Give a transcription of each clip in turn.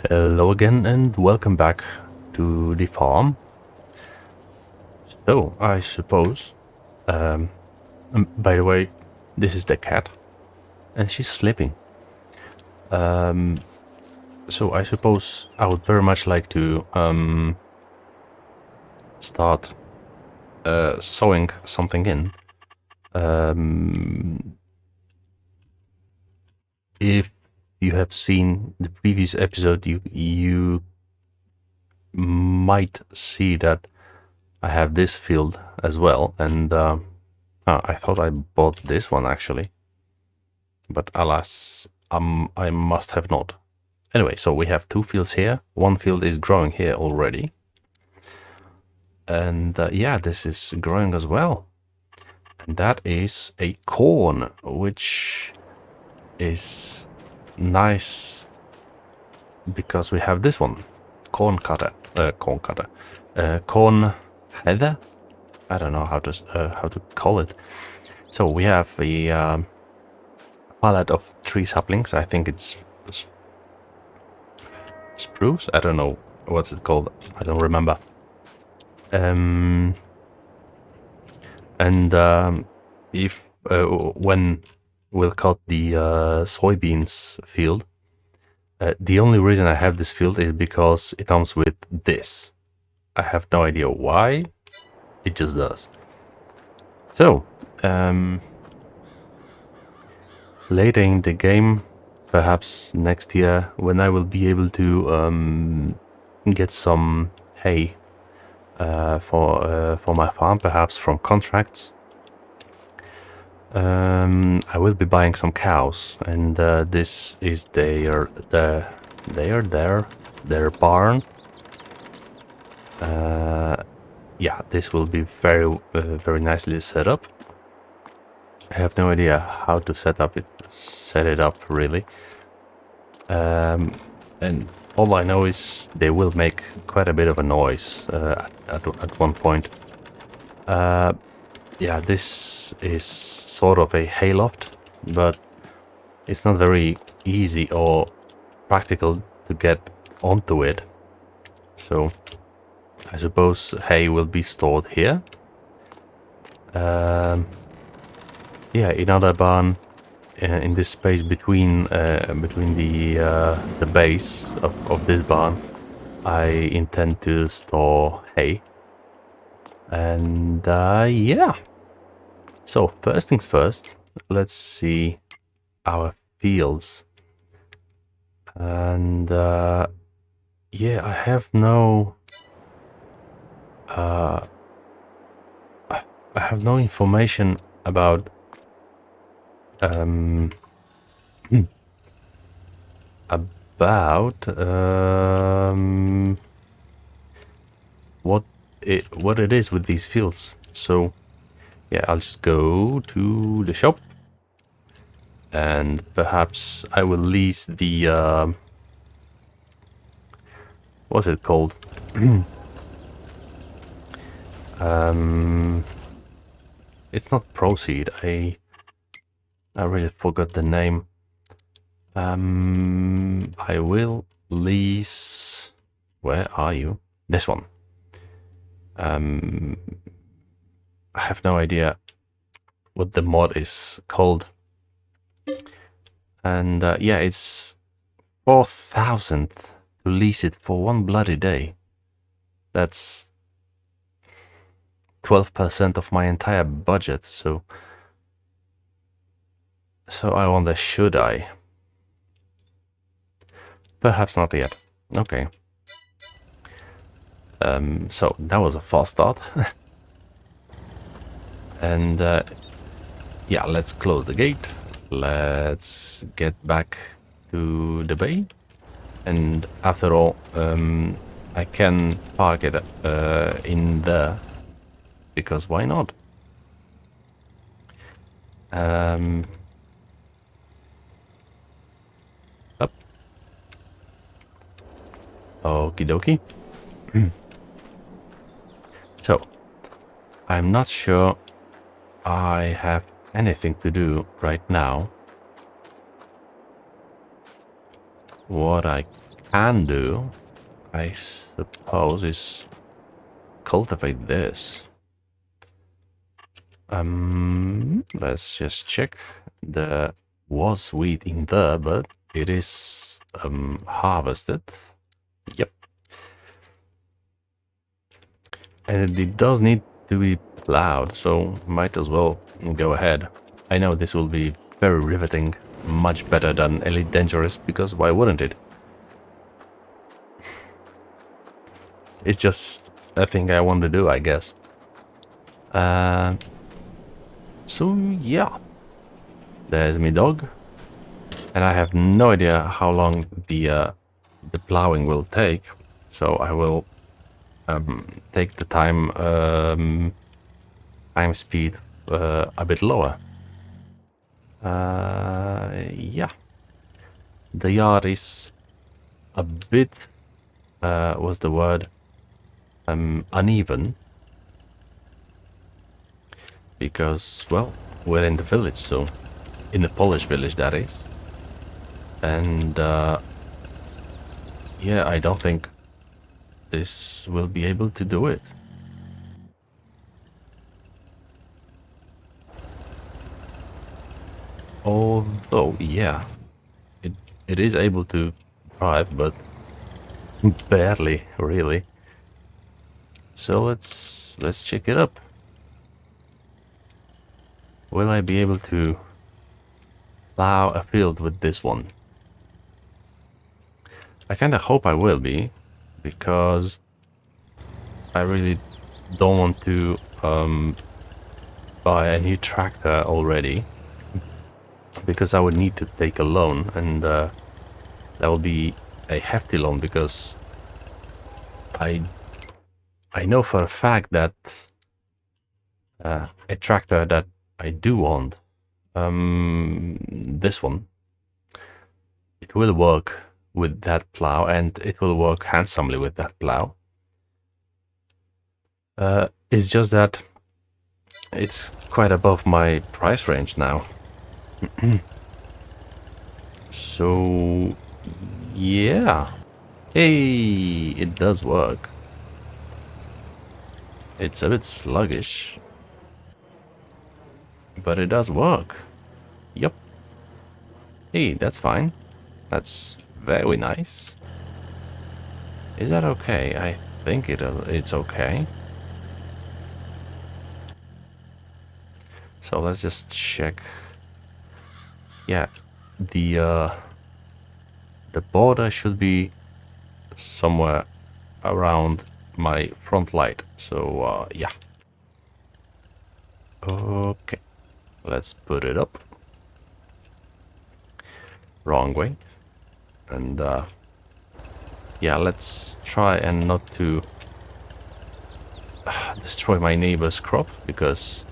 Hello again and welcome back to the farm. So, I suppose, by the way, this is the cat and she's sleeping. So I suppose I would very much like to start sewing something in. If you have seen the previous episode, you might see that I have this field as well, and I thought I bought this one actually, but alas, I must have not. Anyway, so we have two fields here. One field is growing here already, and yeah, this is growing as well. And that is a corn, which is nice because we have this one, corn heather. I don't know how to call it. So we have a pallet of tree saplings. I think it's spruce. I don't know what's it called. I don't remember. And if when we'll cut the soybeans field, the only reason I have this field is because it comes with this. I have no idea why. It just does. So, later in the game, perhaps next year, when I will be able to get some hay for my farm, perhaps from contracts, I will be buying some cows, and this is their barn. Yeah, this will be very nicely set up. I have no idea how to set it up really. And all I know is they will make quite a bit of a noise at one point. Yeah, this is sort of a hayloft, but it's not very easy or practical to get onto it. So I suppose hay will be stored here. Yeah, another barn in this space between the base of this barn. I intend to store hay. And yeah. So first things first, let's see our fields. And yeah, I have no information about what it is with these fields. So yeah, I'll just go to the shop and perhaps I will lease the what's it called? It's not proceed. I really forgot the name. I will lease. Where are you? This one. I have no idea what the mod is called. And yeah, it's 4,000 to lease it for one bloody day. That's 12% of my entire budget. So I wonder, should I? Perhaps not yet. Okay. So that was a fast start. And yeah, let's close the gate. Let's get back to the bay. And after all, I can park it in there, because why not? Up. Okie dokie. So, I'm not sure I have anything to do right now. What I can do, I suppose, is cultivate this. Let's just check. There was wheat in there, but it is harvested. Yep. And it does need to be plowed, so might as well go ahead. I know this will be very riveting, much better than Elite Dangerous, because why wouldn't it? It's just a thing I want to do, I guess. So yeah, there's my dog, and I have no idea how long the plowing will take, so I will take the time speed a bit lower. Yeah, the yard is a bit what's the word, uneven, because, well, we're in the village, so in the Polish village, that is. And yeah, I don't think this will be able to do it. Although, yeah, it is able to drive, but barely, really. So let's check it up. Will I be able to plow a field with this one? I kinda hope I will be, because I really don't want to buy a new tractor already, because I would need to take a loan, and that will be a hefty loan, because I know for a fact that a tractor that I do want, this one, it will work with that plow, and it will work handsomely with that plow. It's just that it's quite above my price range now. So, yeah. Hey, it does work. It's a bit sluggish, but it does work. Yep. Hey, that's fine. That's very nice. Is that okay? I think it's okay. So let's just check. Yeah, the border should be somewhere around my front light. So yeah. Okay, let's put it up. Wrong way. And yeah, let's try and not to destroy my neighbor's crop, because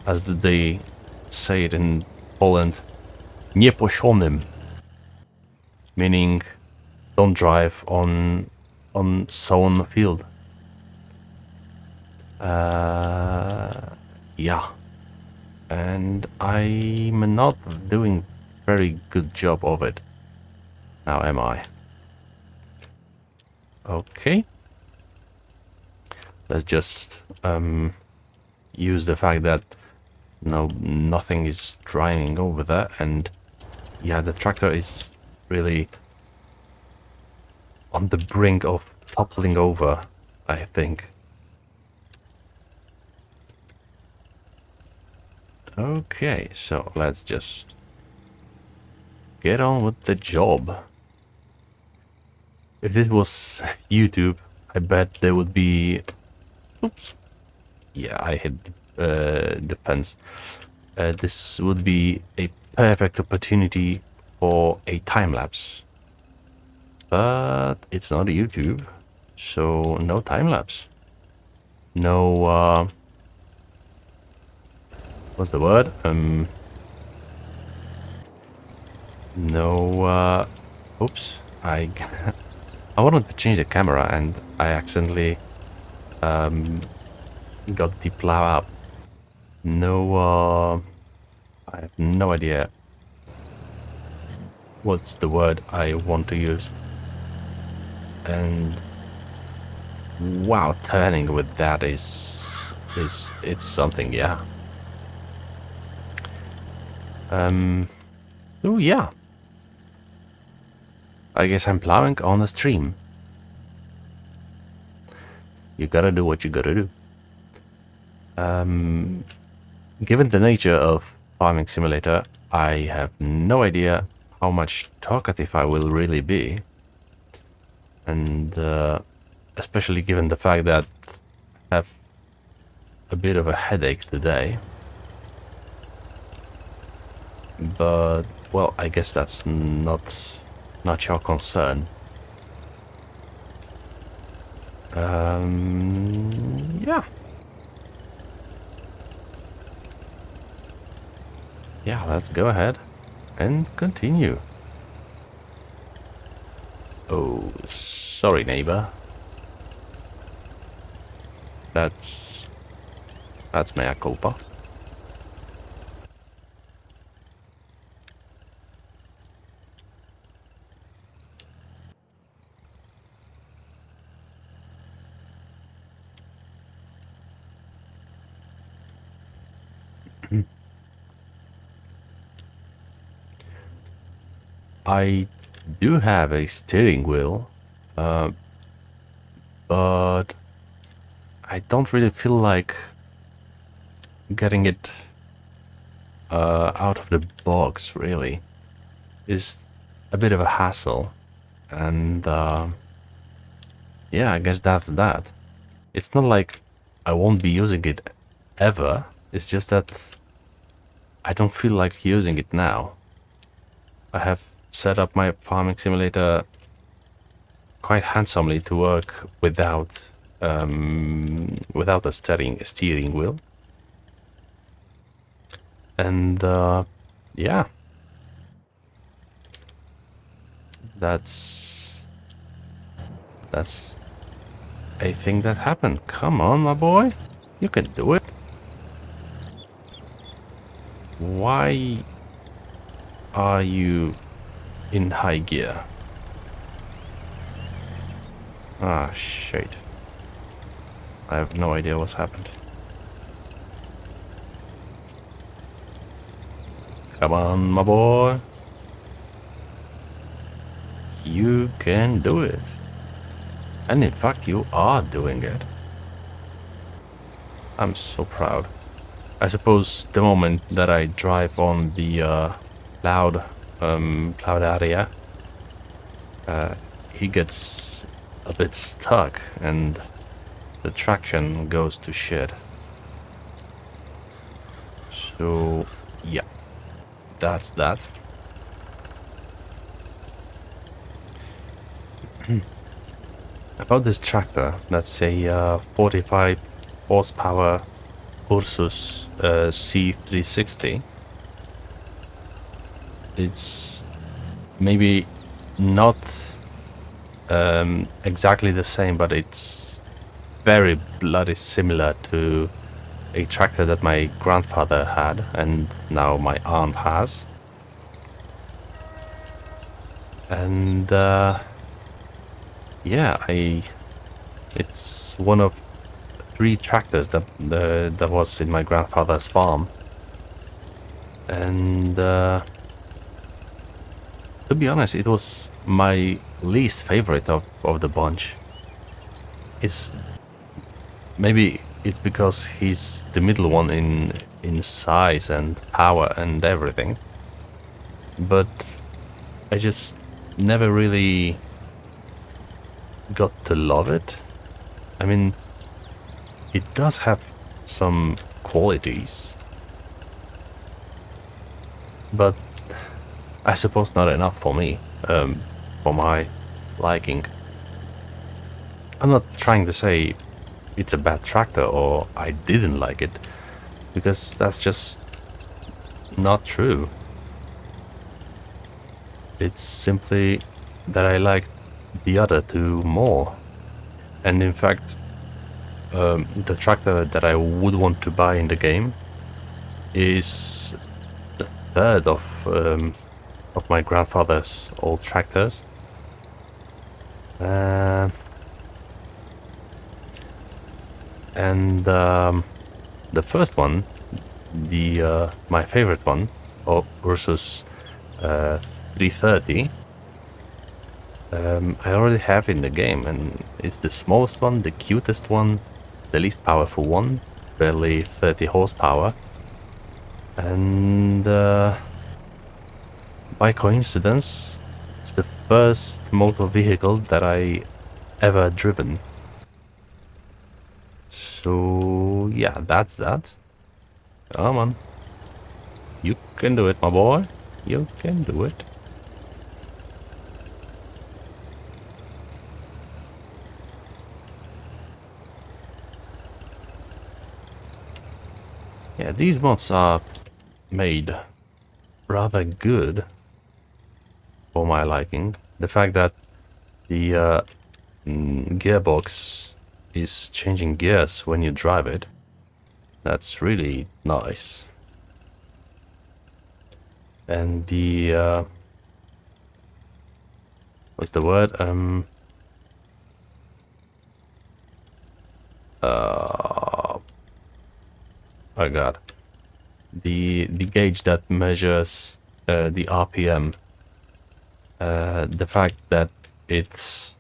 as they say it in Poland, nieposzonym, meaning don't drive on sown field. Yeah, and I'm not doing very good job of it now, am I? Okay, let's just use the fact that nothing is driving over there, and yeah, the tractor is really on the brink of toppling over, I think. Okay, so let's just get on with the job. If this was YouTube, I bet there would be... Oops. Yeah, I hit the fence. This would be a perfect opportunity for a time-lapse. But it's not YouTube, so no time-lapse. No, what's the word? No, oops. I wanted to change the camera, and I accidentally got the plow up. No, I have no idea what's the word I want to use. And wow, turning with that is it's something, yeah. Oh yeah. I guess I'm plowing on a stream. You gotta do what you gotta do. Given the nature of Farming Simulator, I have no idea how much talkative I will really be. And especially given the fact that I have a bit of a headache today. But, well, I guess that's not your concern. Yeah. Yeah, let's go ahead and continue. Oh, sorry, neighbor. That's mea culpa. I do have a steering wheel, but I don't really feel like getting it out of the box, really. It's a bit of a hassle, and yeah, I guess that's that. It's not like I won't be using it ever, it's just that I don't feel like using it now. I have set up my farming simulator quite handsomely to work without a steering wheel, and yeah, that's a thing that happened. Come on, my boy, you can do it. Why are you in high gear? Ah, shit. I have no idea what's happened. Come on, my boy. You can do it. And in fact, you are doing it. I'm so proud. I suppose the moment that I drive on the plowed area, he gets a bit stuck and the traction goes to shit. So yeah, that's that. About this tractor, that's a 45 horsepower Ursus C360. It's maybe not exactly the same, but it's very bloody similar to a tractor that my grandfather had and now my aunt has. And yeah, it's one of 3 tractors that was in my grandfather's farm. And to be honest, it was my least favorite of the bunch. Maybe it's because he's the middle one in size and power and everything, but I just never really got to love it. I mean, it does have some qualities, but I suppose not enough for me, for my liking. I'm not trying to say it's a bad tractor or I didn't like it, because that's just not true. It's simply that I like the other 2 more. And in fact, the tractor that I would want to buy in the game is the third of of my grandfather's old tractors. And the first one, the my favorite one, Ursus C360, I already have in the game, and it's the smallest one, the cutest one, the least powerful one, barely 30 horsepower, and by coincidence, it's the first motor vehicle that I ever driven. So yeah, that's that. Come on. You can do it, my boy. You can do it. Yeah, these mods are made rather good for my liking. The fact that the gearbox is changing gears when you drive it, that's really nice. And the what's the word? Oh god, the gauge that measures the RPM. The fact that it's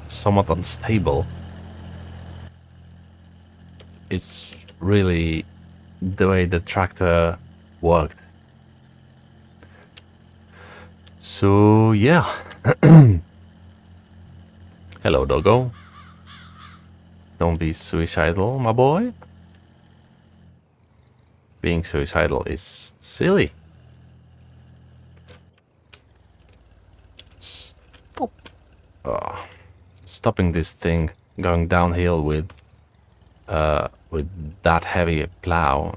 somewhat unstable, it's really the way the tractor worked. So yeah. Hello, doggo. Don't be suicidal, my boy. Being suicidal is silly. Stop. Stopping this thing going downhill with that heavy plow,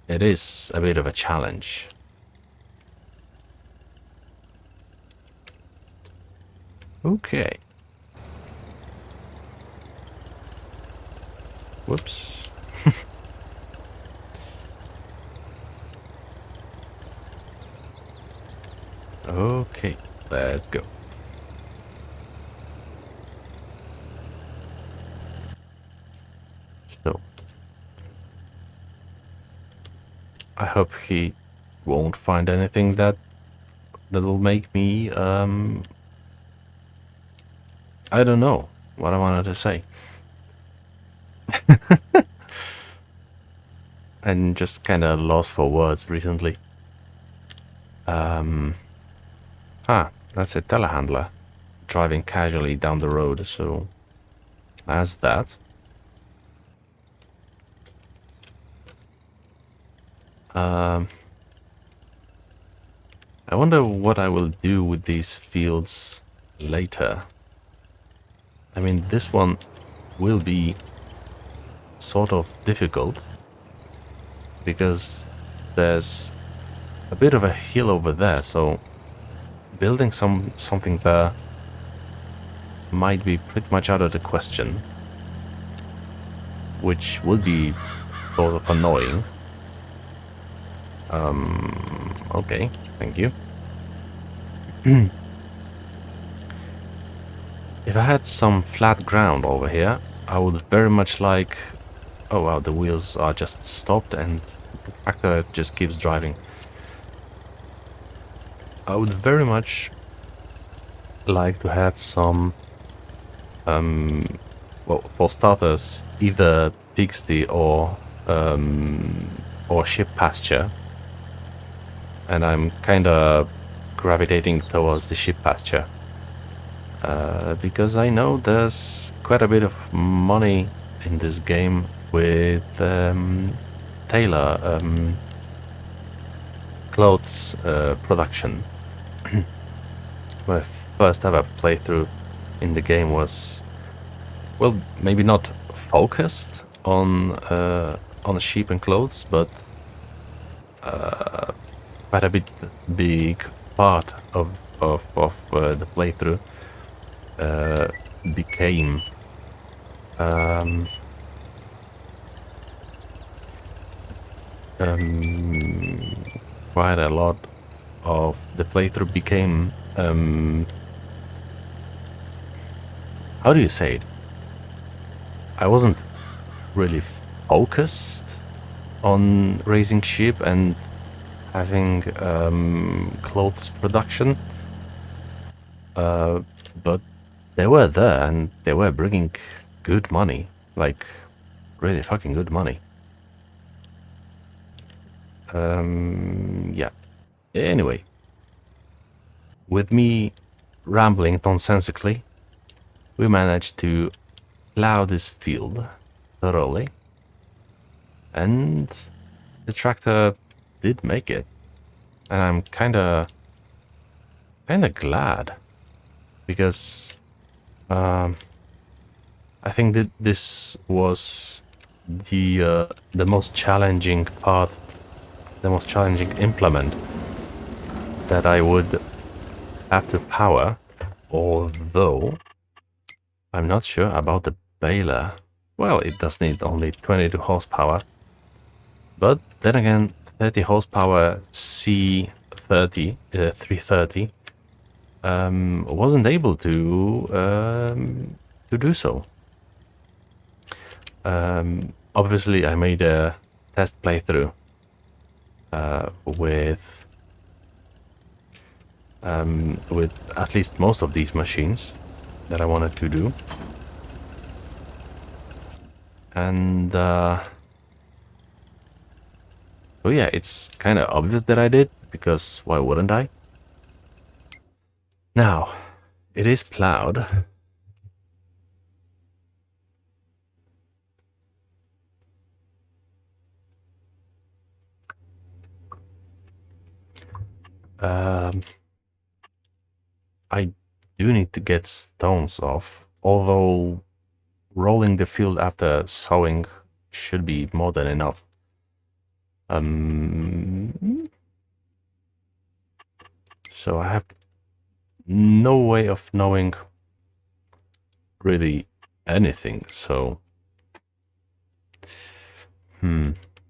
it is a bit of a challenge. Okay. Whoops. Okay, let's go. So, I hope he won't find anything that will make me I don't know what I wanted to say. I'm just kind of lost for words recently. That's a telehandler driving casually down the road, so that's that. I wonder what I will do with these fields later. I mean, this one will be sort of difficult because there's a bit of a hill over there, so building something there might be pretty much out of the question, which would be sort of annoying. Okay, thank you. If I had some flat ground over here, I would very much like... Oh wow, the wheels are just stopped and the tractor just keeps driving. I would very much like to have some... well, for starters, either pigsty or sheep pasture. And I'm kinda gravitating towards the sheep pasture. Because I know there's quite a bit of money in this game with tailor clothes production. My first ever playthrough in the game was, well, maybe not focused on sheep and clothes, but quite a bit big part of the playthrough became quite a lot of the playthrough became, how do you say it? I wasn't really focused on raising sheep and having clothes production, but they were there and they were bringing good money, like really fucking good money. Yeah. Anyway, with me rambling nonsensically, we managed to plow this field thoroughly, and the tractor did make it, and I'm kinda glad, because I think that this was the most challenging part, the most challenging implement that I would have to power, although I'm not sure about the baler. Well, it does need only 22 horsepower, but then again, 30 horsepower C30, 330, wasn't able to do so. Obviously, I made a test playthrough with at least most of these machines that I wanted to do, and so yeah, it's kind of obvious that I did, because why wouldn't I? Now, it is plowed. I do need to get stones off, although rolling the field after sowing should be more than enough. So I have no way of knowing really anything, so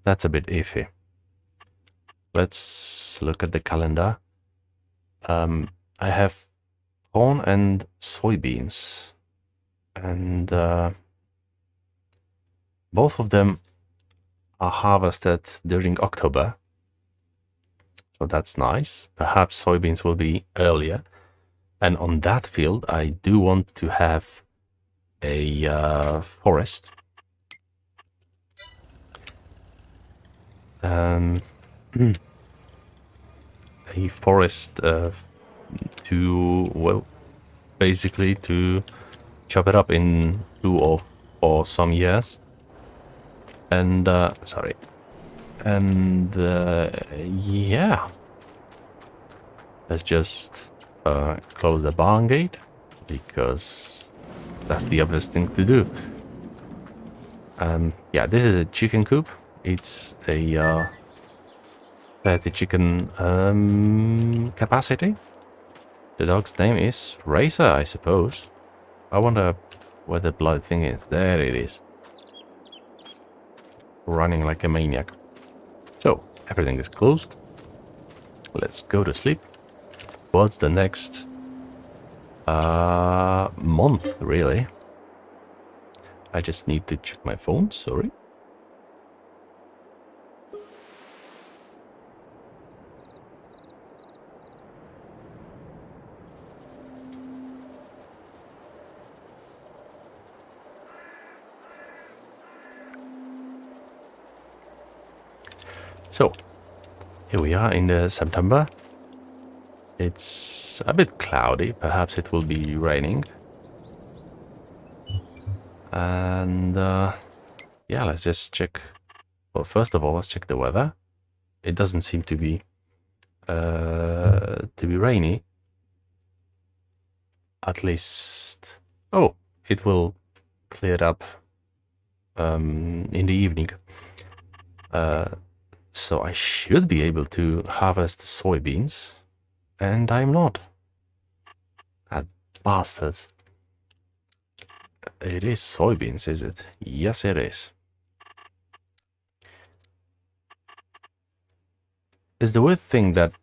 that's a bit iffy. Let's look at the calendar. I have corn and soybeans, and both of them are harvested during October, so that's nice. Perhaps soybeans will be earlier, and on that field I do want to have a forest. A forest to, well, basically to chop it up in 2 or some years. And sorry, and yeah, let's just close the barn gate, because that's the obvious thing to do. Yeah, this is a chicken coop. It's a 30 chicken capacity. The dog's name is Racer, I suppose. I wonder where the bloody thing is. There it is. Running like a maniac. So, everything is closed. Let's go to sleep. What's the next month, really? I just need to check my phone, sorry. So, here we are in September. It's a bit cloudy, perhaps it will be raining. And yeah, let's just check. Well, first of all, let's check the weather. It doesn't seem to be rainy. At least, oh, it will clear up in the evening. So I should be able to harvest soybeans, and I'm not. Ah, bastards. It is soybeans, is it? Yes, it is. It's the weird thing that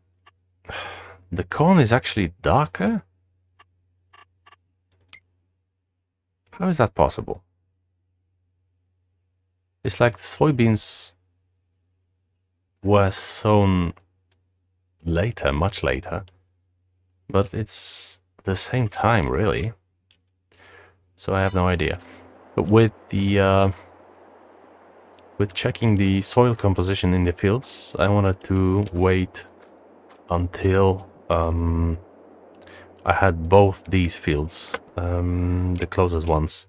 The corn is actually darker? How is that possible? It's like the soybeans were sown later, much later. But it's the same time, really. So I have no idea. But with the with checking the soil composition in the fields, I wanted to wait until I had both these fields, the closest ones,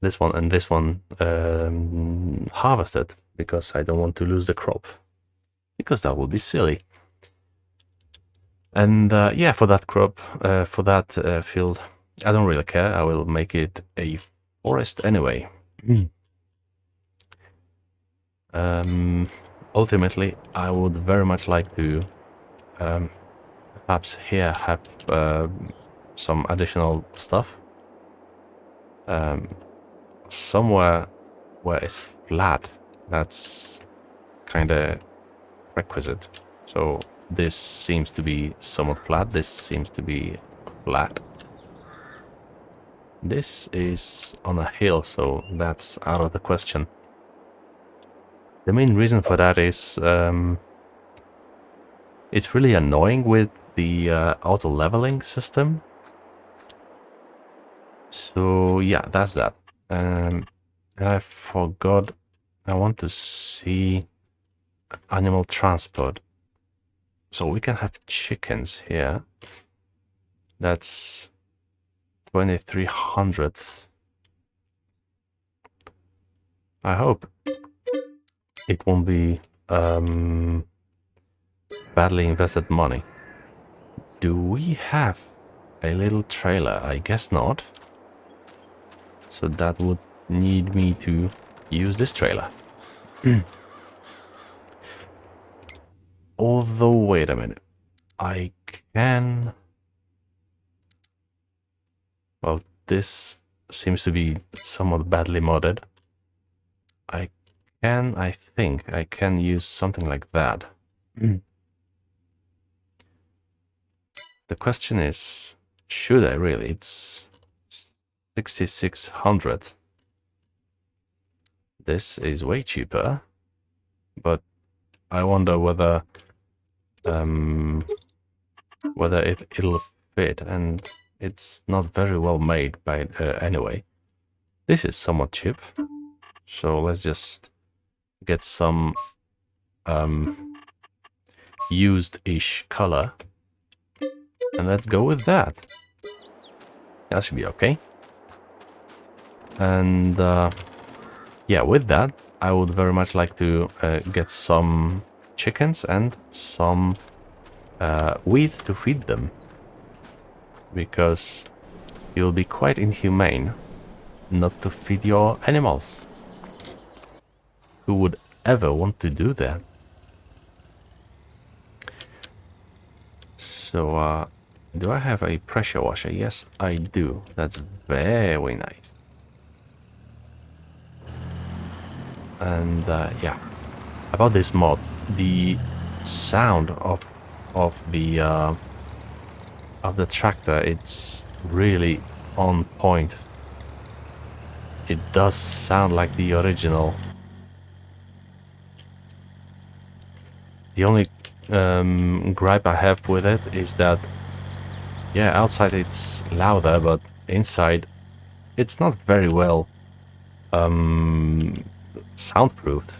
this one and this one, harvested, because I don't want to lose the crop, because that would be silly. And yeah, for that crop, for that field, I don't really care. I will make it a forest anyway. Ultimately, I would very much like to perhaps here have some additional stuff. Somewhere where it's flat, that's kind of requisite. So this seems to be somewhat flat, this seems to be flat. This is on a hill, so that's out of the question. The main reason for that is it's really annoying with the auto leveling system. So yeah, that's that. And I forgot, I want to see animal transport. So we can have chickens here. That's 2300. I hope it won't be badly invested money. Do we have a little trailer? I guess not. So that would need me to use this trailer. Although, wait a minute. I can... Well, this seems to be somewhat badly modded. I think I can use something like that. The question is, should I really? It's 6600. This is way cheaper, but I wonder whether it'll fit, and it's not very well made by anyway. This is somewhat cheap, so let's just get some used-ish color, and let's go with that. That should be okay. And yeah, with that, I would very much like to get some chickens and some wheat to feed them, because you'll be quite inhumane not to feed your animals. Who would ever want to do that? So, do I have a pressure washer? Yes, I do. That's very nice. And yeah, about this mod, the sound of the tractor, it's really on point. It does sound like the original. The only gripe I have with it is that, yeah, outside it's louder, but inside it's not very well soundproofed,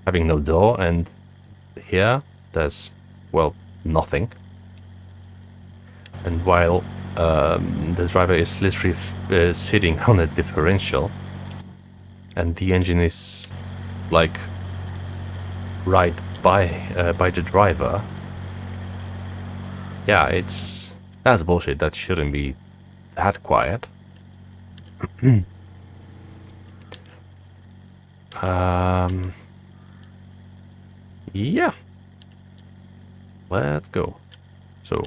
having no door, and here there's, well, nothing. And while the driver is literally sitting on a differential, and the engine is like right by the driver, yeah, that's bullshit. That shouldn't be that quiet. Yeah, let's go. So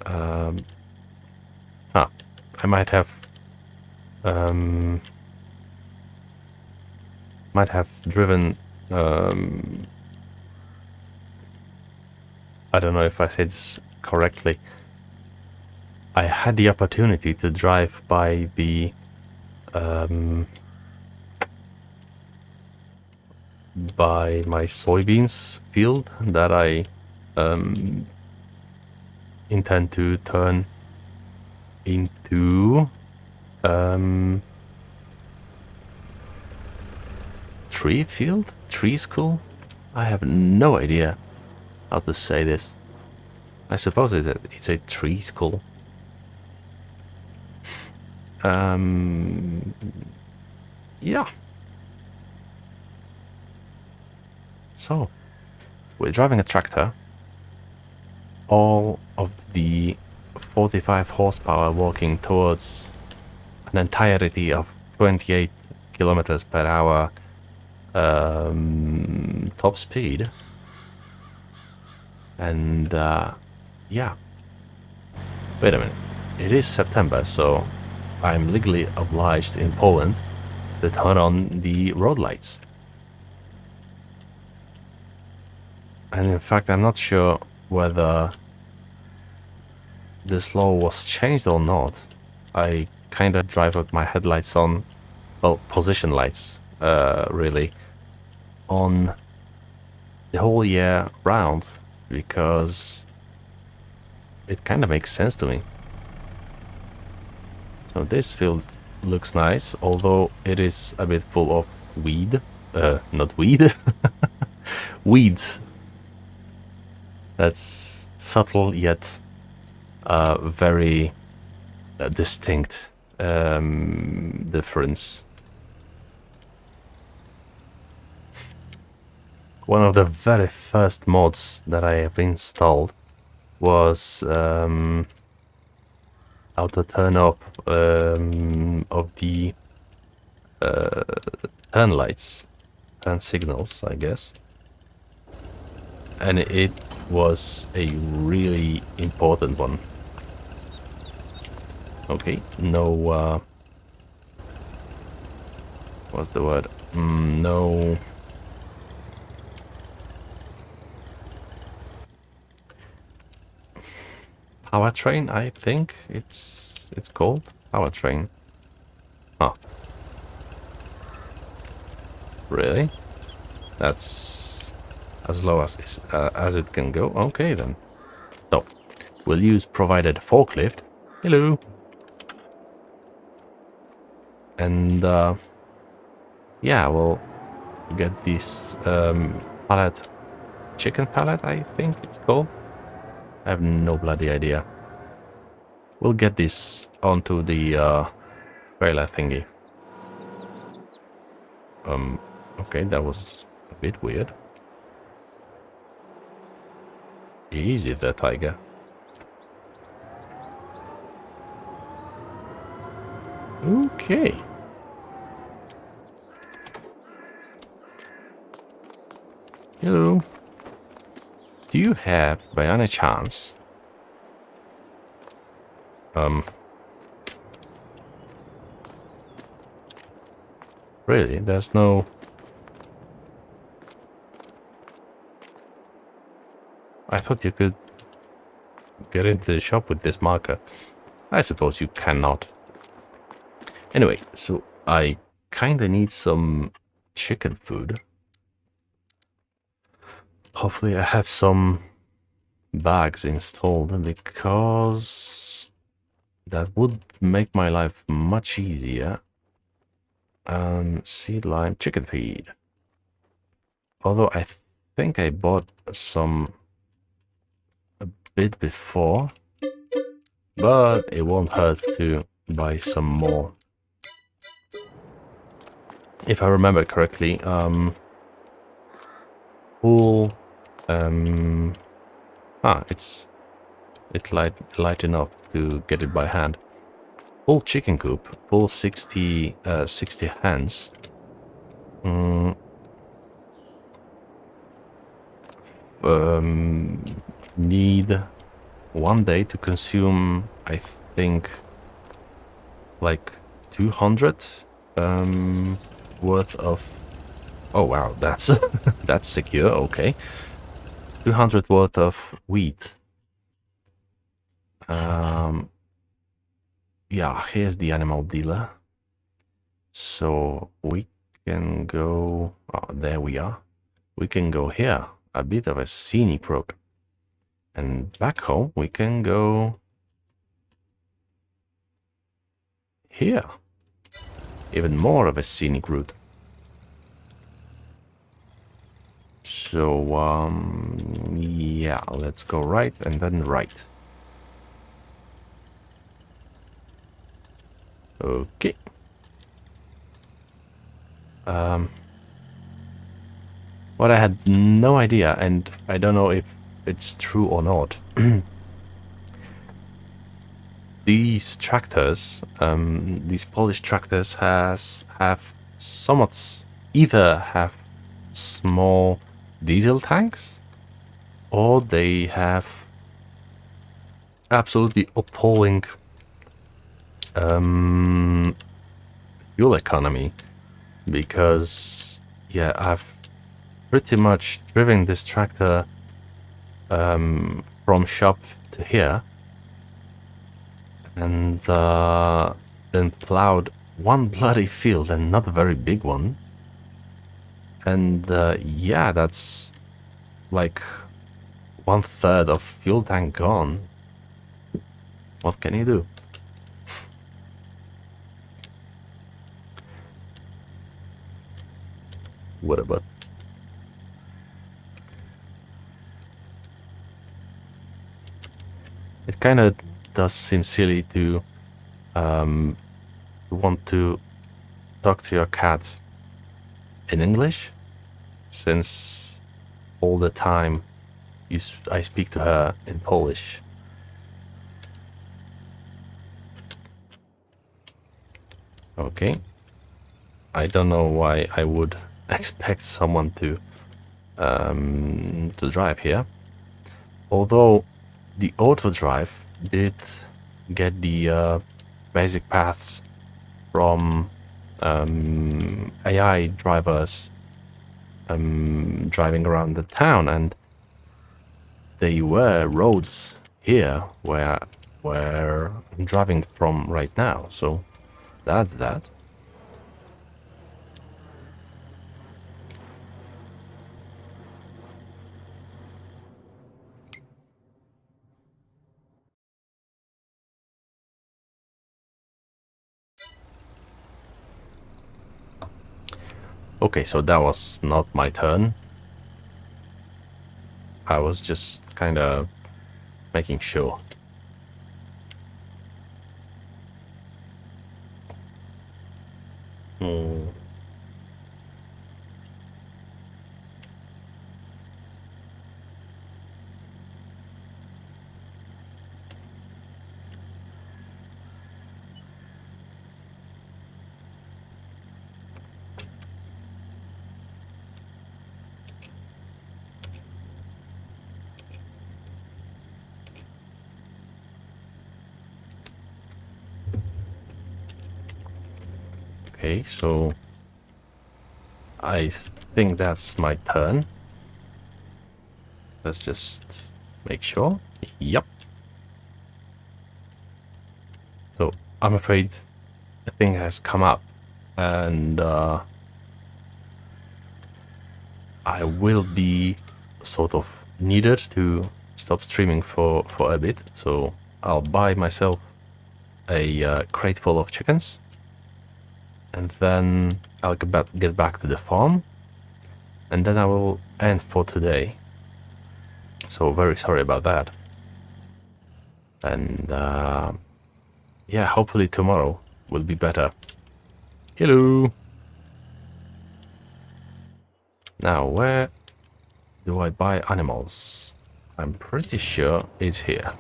I might have driven I don't know if I said this correctly. I had the opportunity to drive by the by my soybeans field that I intend to turn into tree field? Tree school? I have no idea how to say this. I suppose it's a tree school. Yeah. So, we're driving a tractor. All of the 45 horsepower working towards an entirety of 28 kilometers per hour top speed. And yeah. Wait a minute. It is September, so I'm legally obliged in Poland to turn on the road lights. And in fact, I'm not sure whether this law was changed or not. I kind of drive with my headlights on, well, position lights, really, on the whole year round, because it kind of makes sense to me. So this field looks nice, although it is a bit full of weed. Not weed. Weeds. That's subtle yet very distinct difference. One of the very first mods that I have installed was how to turn off of the turn lights, turn signals, I guess. And it was a really important one. Okay, no, what's the word? No. Powertrain, I think it's called powertrain. Oh, really? That's as low as it can go. Okay then. So we'll use provided forklift. Hello. And yeah, we'll get this pallet, chicken pallet, I think it's called. I have no bloody idea. We'll get this onto the trailer thingy. Okay, that was a bit weird. Easy there, tiger. Okay. Hello. Do you have, by any chance, really, there's no... I thought you could get into the shop with this marker. I suppose you cannot. Anyway, so I kinda need some chicken food. Hopefully I have some bags installed, because that would make my life much easier. Seed lime chicken feed. Although I think I bought some a bit before, but it won't hurt to buy some more. If I remember correctly, full it's light enough to get it by hand. Full chicken coop, full 60 hands. Need 1 day to consume, I think, like 200 worth of... Oh wow, that's that's secure. Okay. 200 worth of wheat. Yeah, here's the animal dealer. So we can go, oh, there we are. We can go here, a bit of a scenic road. And back home, we can go here. Even more of a scenic route. So, yeah, let's go right and then right. Okay. What I had no idea, and I don't know if it's true or not. These tractors, these Polish tractors have somewhat either have small diesel tanks, or they have absolutely appalling fuel economy. Because yeah, I've pretty much driven this tractor from shop to here, and then plowed one bloody field, and not a very big one. And yeah, that's like 1/3 of fuel tank gone. What can you do? What about? It kind of does seem silly to want to talk to your cat in English, since all the time I speak to her in Polish. Okay. I don't know why I would expect someone to drive here. Although the auto drive did get the basic paths from AI drivers driving around the town, and there were roads here where I'm driving from right now. So that's that. Okay, so that was not my turn. I was just kind of making sure. Hmm. Okay, so I think that's my turn. Let's just make sure. Yep. So I'm afraid a thing has come up, and I will be sort of needed to stop streaming for a bit. So I'll buy myself a crate full of chickens, and then I'll get back to the farm, and then I will end for today. So very sorry about that. And yeah, hopefully tomorrow will be better. Hello. Now, where do I buy animals? I'm pretty sure it's here.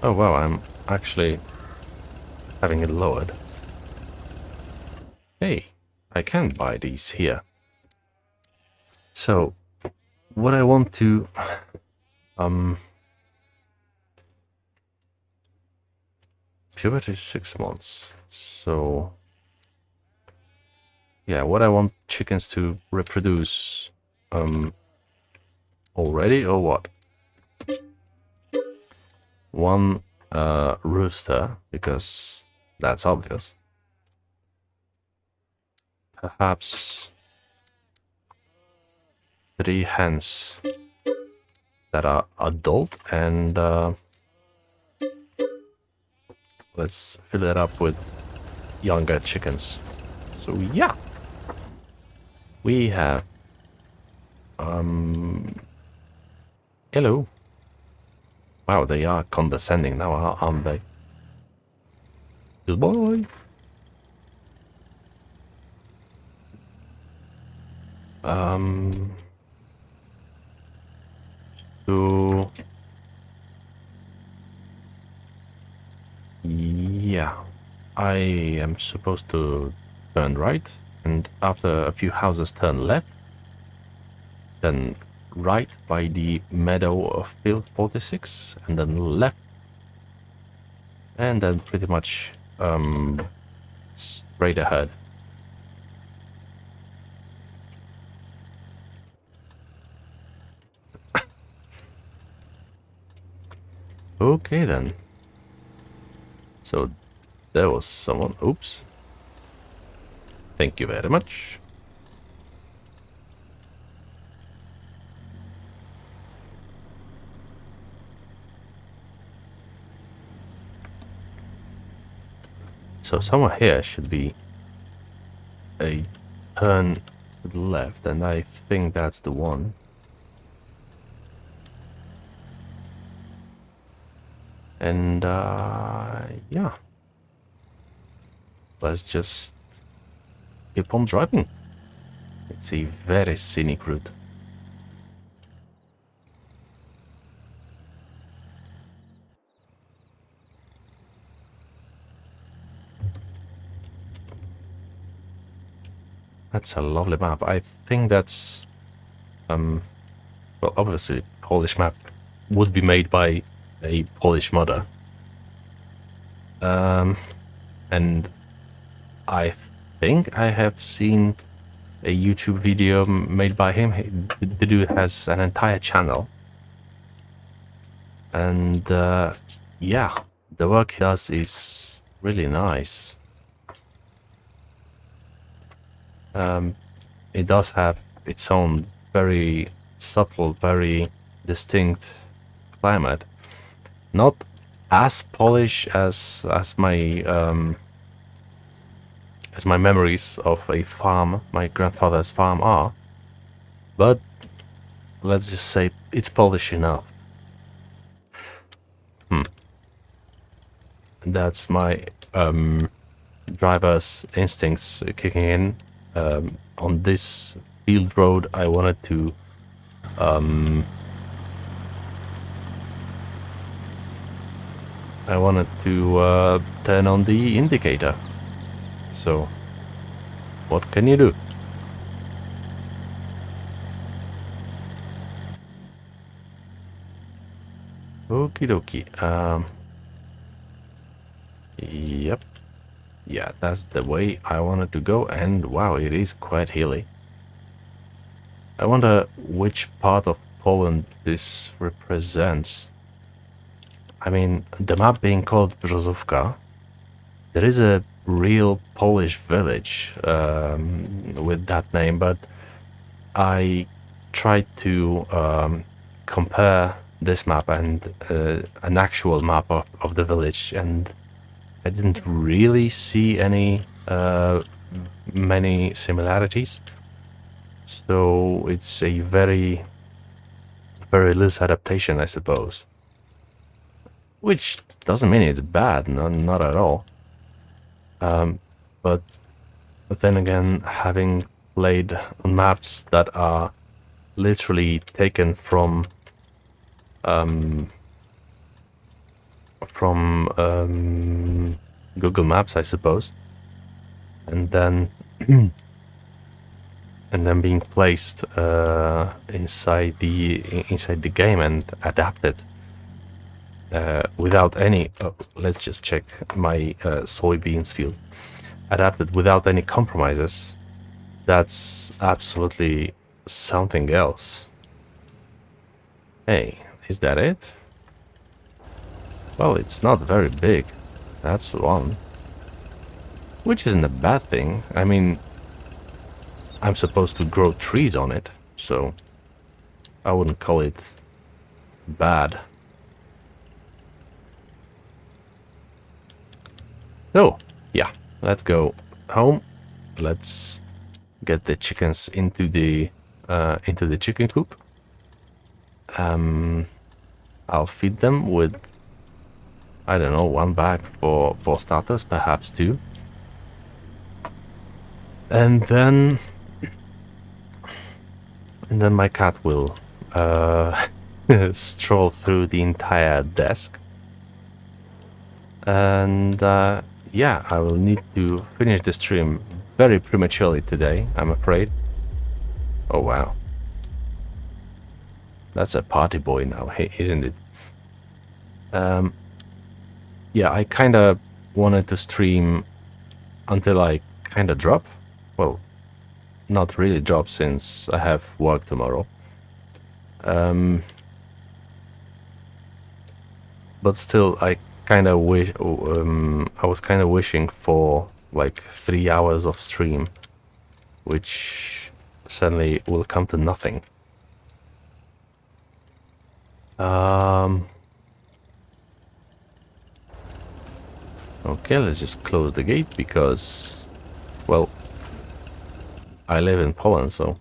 Oh wow, I'm actually having it lowered. Hey, I can buy these here. So, what I want to puberty is 6 months. So yeah, what I want chickens to reproduce already or what? One rooster, because that's obvious. Perhaps 3 hens that are adult, and let's fill it up with younger chickens. So yeah, we have hello. Wow, they are condescending now, aren't they? Goodbye. So yeah, I am supposed to turn right, and after a few houses turn left, then right by the meadow of field 46, and then left, and then pretty much straight ahead. Okay then. So there was someone. Oops. Thank you very much. So somewhere here should be a turn to the left, and I think that's the one. And yeah, let's just keep on driving. It's a very scenic route. That's a lovely map. I think that's well, obviously Polish map would be made by a Polish modder. And I think I have seen a YouTube video made by him. The dude has an entire channel. And yeah, the work he does is really nice. It does have its own very subtle, very distinct climate. Not as Polish as my memories of a farm, my grandfather's farm, are, but let's just say it's Polish enough. That's my driver's instincts kicking in. On this field road, I wanted to turn on the indicator. So, what can you do? Okie dokie. Yep. Yeah, that's the way I wanted to go, and wow, it is quite hilly. I wonder which part of Poland this represents. I mean, the map being called Brzozówka, there is a real Polish village with that name, but I tried to compare this map and an actual map of the village, and I didn't really see any many similarities. So it's a very, very loose adaptation, I suppose. Which doesn't mean it's bad, not at all. But then again, having played on maps that are literally taken from Google Maps, I suppose, and then being placed inside the game and adapted. without any... let's just check my soybeans field. Adapted without any compromises. That's absolutely something else. Hey, is that it? Well, it's not very big. That's one. Which isn't a bad thing. I mean, I'm supposed to grow trees on it, so I wouldn't call it bad. So, yeah, let's go home. Let's get the chickens into the chicken coop. I'll feed them with, I don't know, 1 bag for starters, perhaps 2. And then my cat will stroll through the entire desk. And yeah, I will need to finish the stream very prematurely today, I'm afraid. Oh wow. That's a party boy now, hey, isn't it? Yeah, I kinda wanted to stream until I kinda drop. Well, not really drop since I have work tomorrow. But still, I kinda wish, I was kinda wishing for like 3 hours of stream, which suddenly will come to nothing. Okay, let's just close the gate because, well, I live in Poland, so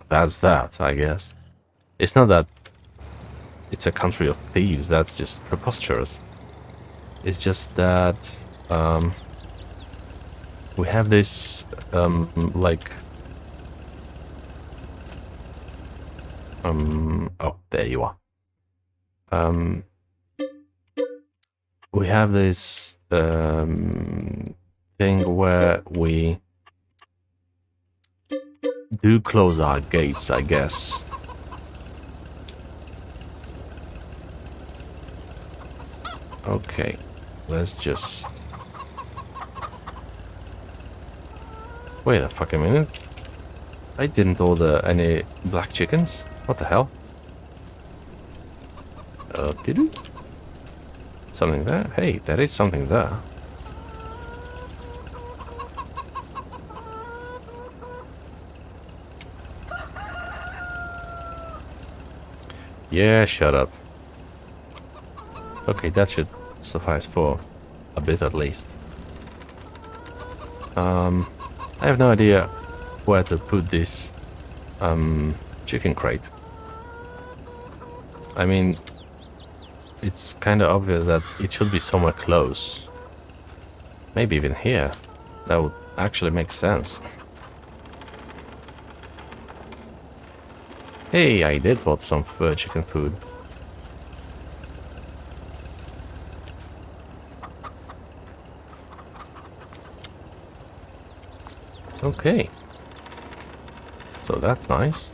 that's that, I guess. It's not that it's a country of thieves, that's just preposterous. It's just that we have this like oh, there you are. We have this thing where we do close our gates, I guess. Okay, let's just... Wait a fucking minute. I didn't order any black chickens. What the hell? Did we? Something there? Hey, there is something there. Yeah, shut up. Okay, that should suffice for a bit at least. I have no idea where to put this chicken crate. I mean, it's kind of obvious that it should be somewhere close. Maybe even here. That would actually make sense. Hey, I did bought some chicken food. Okay. So that's nice.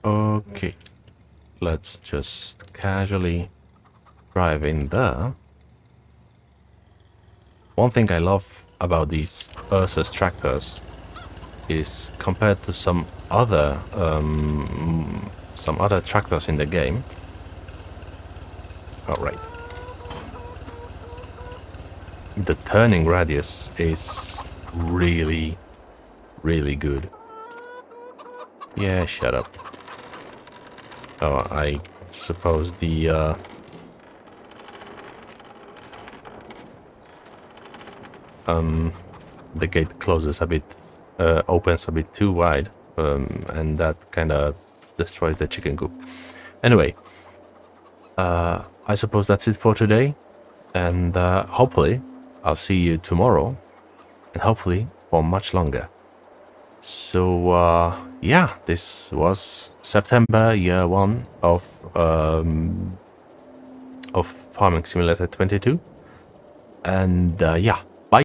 Okay. Let's just casually drive in there. One thing I love about these Ursus tractors is compared to some other tractors in the game. All right. The turning radius is really, really good. Yeah, shut up. Oh, I suppose the gate closes a bit, opens a bit too wide, and that kind of destroys the chicken coop. Anyway, I suppose that's it for today, and hopefully I'll see you tomorrow, and hopefully for much longer. So yeah, this was September year 1 of Farming Simulator 22, and yeah,